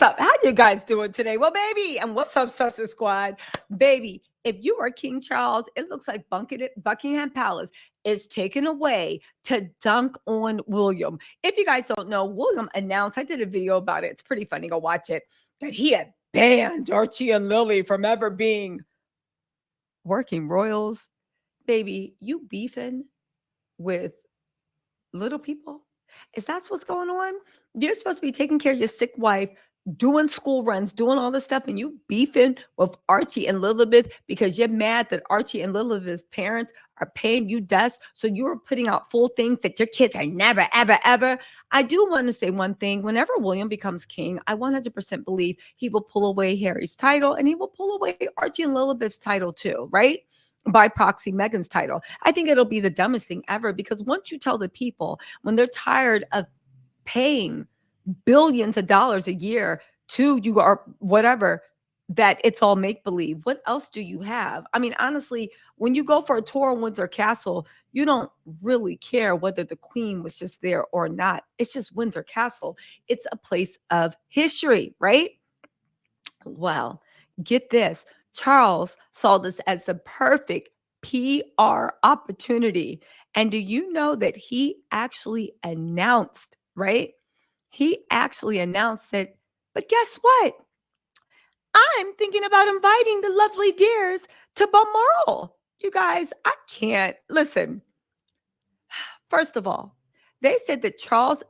up? How you guys doing today? Well, baby, and what's up, Sussex Squad? Baby, if you are King Charles, it looks like Buckingham Palace is taken away to dunk on William. If you guys don't know, William announced, I did a video about it. It's pretty funny. Go watch it. That he had banned Archie and Lily from ever being working royals. Baby, you beefing with little people? Is that what's going on? You're supposed to be taking care of your sick wife, doing school runs, doing all this stuff, and you beefing with Archie and Elizabeth because you're mad that Archie and Elizabeth's parents are paying you dust. So you're putting out full things that your kids are never, ever, ever. I do want to say one thing. Whenever William becomes king, I 100% believe he will pull away Harry's title and he will pull away Archie and Elizabeth's title too, right? By proxy, Meghan's title. I think it'll be the dumbest thing ever because once you tell the people when they're tired of paying billions of dollars a year to you or whatever, that it's all make believe. What else do you have? I mean, honestly, when you go for a tour in Windsor Castle, you don't really care whether the Queen was just there or not. It's just Windsor Castle. It's a place of history, right? Well, get this. Charles saw this as the perfect PR opportunity. And do you know that he actually announced, right? He actually announced that, but guess what? I'm thinking about inviting the lovely dears to Balmoral. You guys, I can't. Listen, first of all, they said that Charles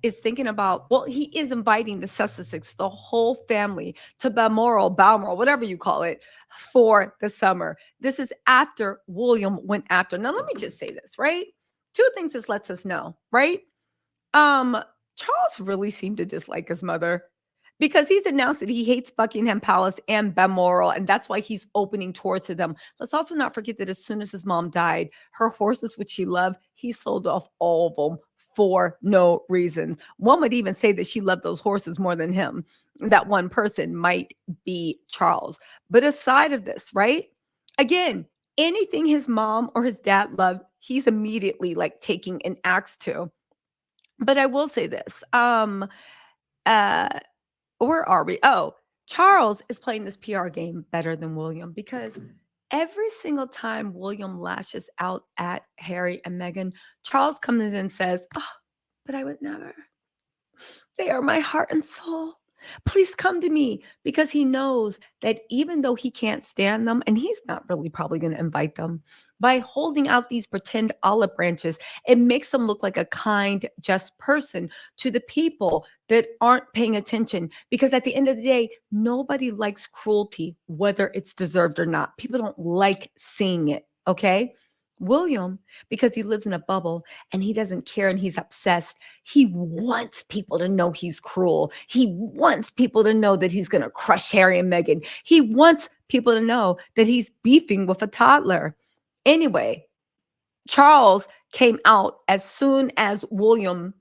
is thinking about, well, he is inviting the Sussexes, the whole family, to Balmoral, whatever you call it, for the summer. This is after William went after. Now, let me just say this, right? Two things this lets us know, right? Charles really seemed to dislike his mother because he's announced that he hates Buckingham Palace and Balmoral, and that's why he's opening tours to them. Let's also not forget that as soon as his mom died, her horses, which she loved, he sold off all of them for no reason. One would even say that she loved those horses more than him. That one person might be Charles. But aside of this, right? Again, anything his mom or his dad loved, he's immediately like taking an axe to. But I will say this. Where are we? Oh, Charles is playing this PR game better than William because every single time William lashes out at Harry and Meghan, Charles comes in and says, "Oh, but I would never. They are my heart and soul. Please come to me," because he knows that even though he can't stand them, and he's not really probably going to invite them, by holding out these pretend olive branches, it makes him look like a kind, just person to the people that aren't paying attention. Because at the end of the day, nobody likes cruelty, whether it's deserved or not. People don't like seeing it, okay? William, because he lives in a bubble and he doesn't care and he's obsessed, he wants people to know he's cruel. He wants people to know that he's going to crush Harry and Meghan. He wants people to know that he's beefing with a toddler. Anyway, Charles came out as soon as William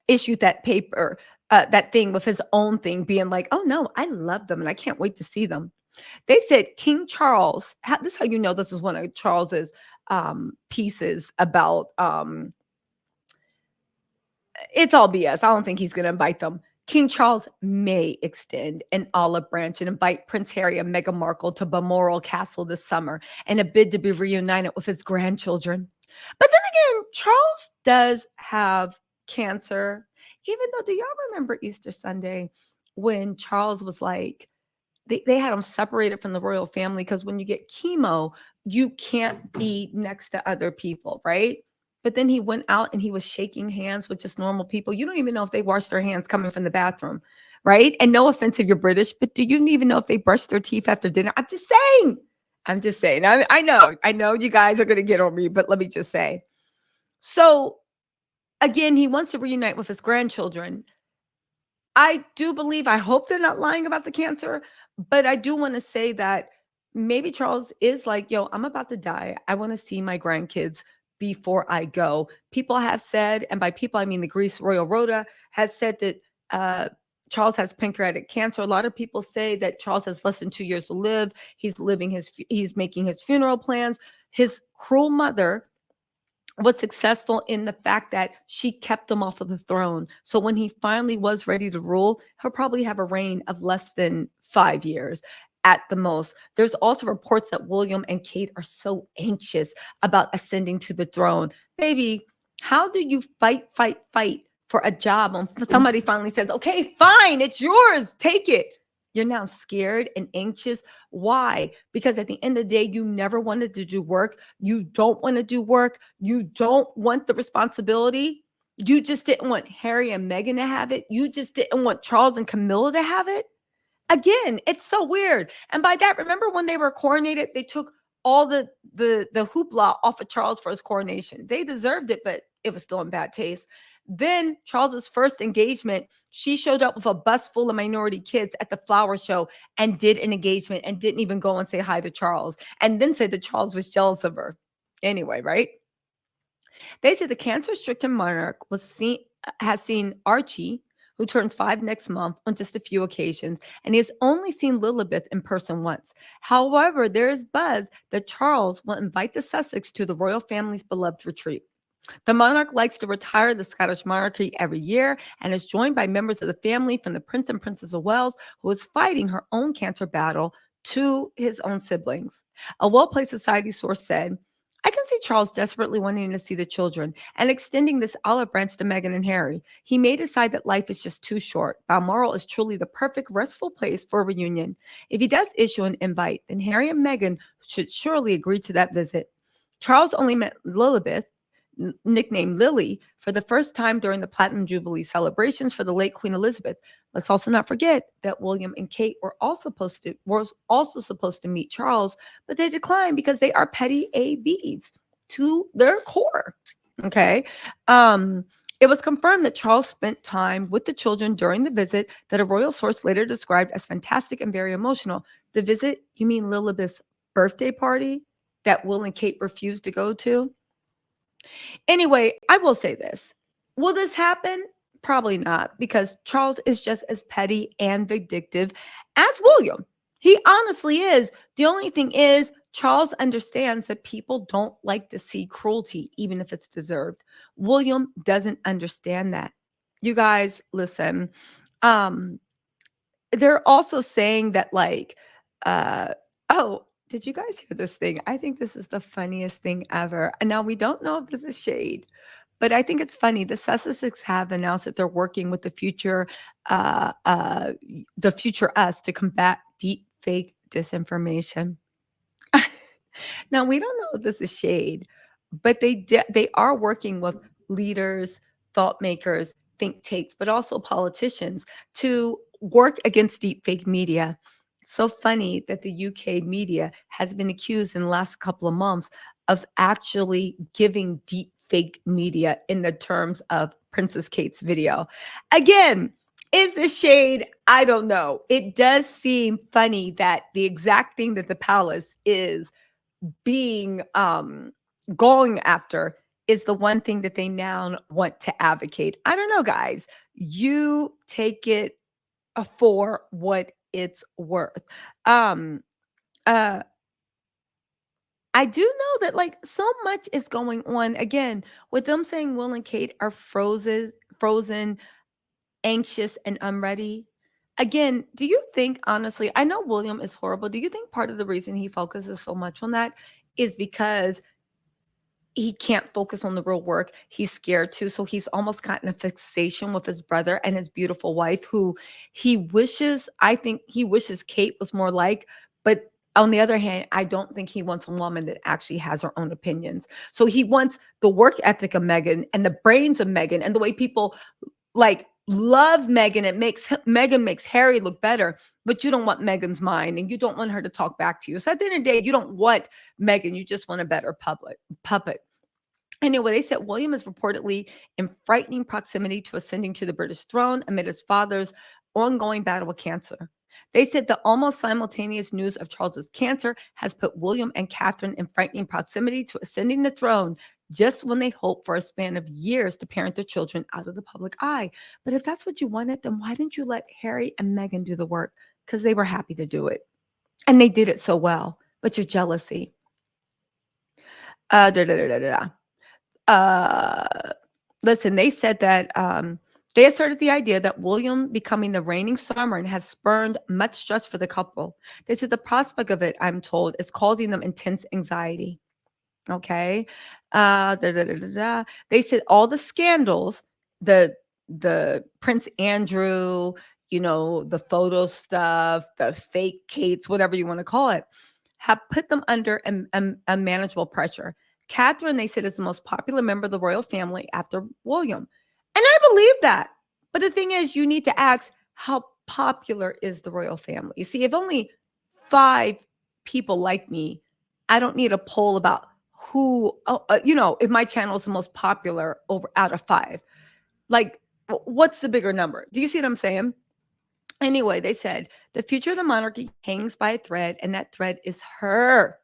issued that paper, that thing with his own thing, being like, "Oh no, I love them and I can't wait to see them." They said King Charles, this is how you know this is one of Charles's pieces about, it's all BS. I don't think he's going to invite them. King Charles may extend an olive branch and invite Prince Harry and Meghan Markle to Balmoral Castle this summer in a bid to be reunited with his grandchildren. But then again, Charles does have cancer. Even though, do y'all remember Easter Sunday when Charles was like, they had him separated from the royal family because when you get chemo, you can't be next to other people, right? But then he went out and he was shaking hands with just normal people. You don't even know if they washed their hands coming from the bathroom, right? And no offense if you're British, but do you even know if they brushed their teeth after dinner? I'm just saying. I know you guys are going to get on me, but let me just say. So again, he wants to reunite with his grandchildren. I do believe, I hope they're not lying about the cancer, but I do want to say that maybe Charles is like, yo, I'm about to die. I want to see my grandkids before I go. People have said, and by people, I mean the Greece Royal Rota has said that Charles has pancreatic cancer. A lot of people say that Charles has less than 2 years to live. He's making his funeral plans. His cruel mother was successful in the fact that she kept him off of the throne. So when he finally was ready to rule, he'll probably have a reign of less than 5 years at the most. There's also reports that William and Kate are so anxious about ascending to the throne. Baby, how do you fight for a job when somebody finally says, okay, fine, it's yours, take it? You're now scared and anxious. Why? Because at the end of the day, you never wanted to do work. You don't want to do work. You don't want the responsibility. You just didn't want Harry and Meghan to have it. You just didn't want Charles and Camilla to have it. Again, it's so weird. And by that, remember when they were coronated, they took all the hoopla off of Charles for his coronation. They deserved it, but it was still in bad taste. Then Charles's first engagement, she showed up with a bus full of minority kids at the flower show and did an engagement and didn't even go and say hi to Charles, and then said that Charles was jealous of her. Anyway, right? They say the cancer-stricken monarch has seen Archie, who turns 5 next month, on just a few occasions, and he has only seen Lilibet in person once. However, there is buzz that Charles will invite the Sussex to the royal family's beloved retreat. The monarch likes to retire the Scottish monarchy every year and is joined by members of the family from the Prince and Princess of Wales, who is fighting her own cancer battle, to his own siblings. A well-placed society source said, I can see Charles desperately wanting to see the children and extending this olive branch to Meghan and Harry. He may decide that life is just too short. Balmoral is truly the perfect restful place for a reunion. If he does issue an invite, then Harry and Meghan should surely agree to that visit. Charles only met Lilibet, nicknamed Lily, for the first time during the Platinum Jubilee celebrations for the late Queen Elizabeth. Let's also not forget that William and Kate were also supposed to meet Charles, but they declined because they are petty ABs to their core. Okay. It was confirmed that Charles spent time with the children during the visit that a royal source later described as fantastic and very emotional. The visit, you mean Lilibet's birthday party that Will and Kate refused to go to? Anyway, I will say this. Will this happen? Probably not, because Charles is just as petty and vindictive as William. He honestly is. The only thing is, Charles understands that people don't like to see cruelty, even if it's deserved. William doesn't understand that. You guys, listen. Um, they're also saying that, like, oh, did you guys hear this thing? I think this is the funniest thing ever. And now we don't know if this is shade, but I think it's funny. The Sussexes have announced that they're working with the future us to combat deep fake disinformation. Now we don't know if this is shade, but they are working with leaders, thought makers, think tanks, but also politicians to work against deep fake media. It's so funny that the UK media has been accused in the last couple of months of actually giving deep fake media in the terms of Princess Kate's video. Again, is this shade? I don't know. It does seem funny that the exact thing that the palace is being going after is the one thing that they now want to advocate. I don't know, guys. You take it for what it's worth. Um uh I do know that, like, so much is going on again with them saying Will and Kate are frozen, anxious, and unready. Again, do you think, honestly, I know William is horrible. Do you think part of the reason he focuses so much on that is because he can't focus on the real work? He's scared to. So he's almost gotten a fixation with his brother and his beautiful wife, who I think he wishes Kate was more like, but on the other hand, I don't think he wants a woman that actually has her own opinions. So he wants the work ethic of Meghan and the brains of Meghan and the way people like love Meghan. Meghan makes Harry look better, but you don't want Meghan's mind and you don't want her to talk back to you. So at the end of the day, you don't want Meghan. You just want a better puppet. Anyway, they said William is reportedly in frightening proximity to ascending to the British throne amid his father's ongoing battle with cancer. They said the almost simultaneous news of Charles's cancer has put William and Catherine in frightening proximity to ascending the throne, just when they hope for a span of years to parent their children out of the public eye. But if that's what you wanted, then why didn't you let Harry and Meghan do the work? Because they were happy to do it. And they did it so well. But your jealousy. Da, da, da, da, da. Uh, listen, they said that they asserted the idea that William becoming the reigning sovereign has spurned much stress for the couple. They said the prospect of it, I'm told, is causing them intense anxiety. Okay. They said all the scandals, the Prince Andrew, the photo stuff, the fake Kates, whatever you want to call it, have put them under unmanageable pressure. Catherine, they said, is the most popular member of the royal family after William. And I believe that. But the thing is, you need to ask, how popular is the royal family? You see, if only 5 people like me, I don't need a poll about if my channel is the most popular over out of 5. Like, what's the bigger number? Do you see what I'm saying? Anyway, they said the future of the monarchy hangs by a thread, and that thread is her.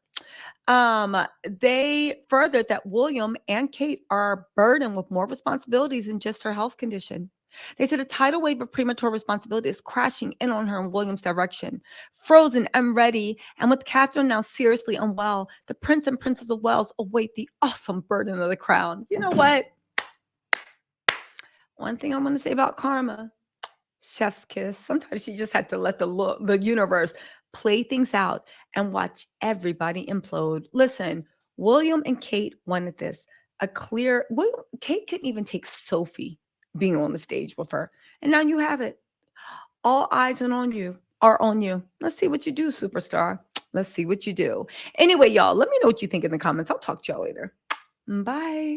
They furthered that William and Kate are burdened with more responsibilities than just her health condition. They said a tidal wave of premature responsibility is crashing in on her in William's direction. Frozen, unready, and with Catherine now seriously unwell, the Prince and Princess of Wales await the awesome burden of the crown. You know what? One thing I'm going to say about Karma, chef's kiss. Sometimes she just had to let the universe play things out and watch everybody implode. Listen, William and Kate wanted this. Kate couldn't even take Sophie being on the stage with her. And now you have it. All eyes are on you. Let's see what you do, superstar. Let's see what you do. Anyway, y'all, let me know what you think in the comments. I'll talk to y'all later. Bye.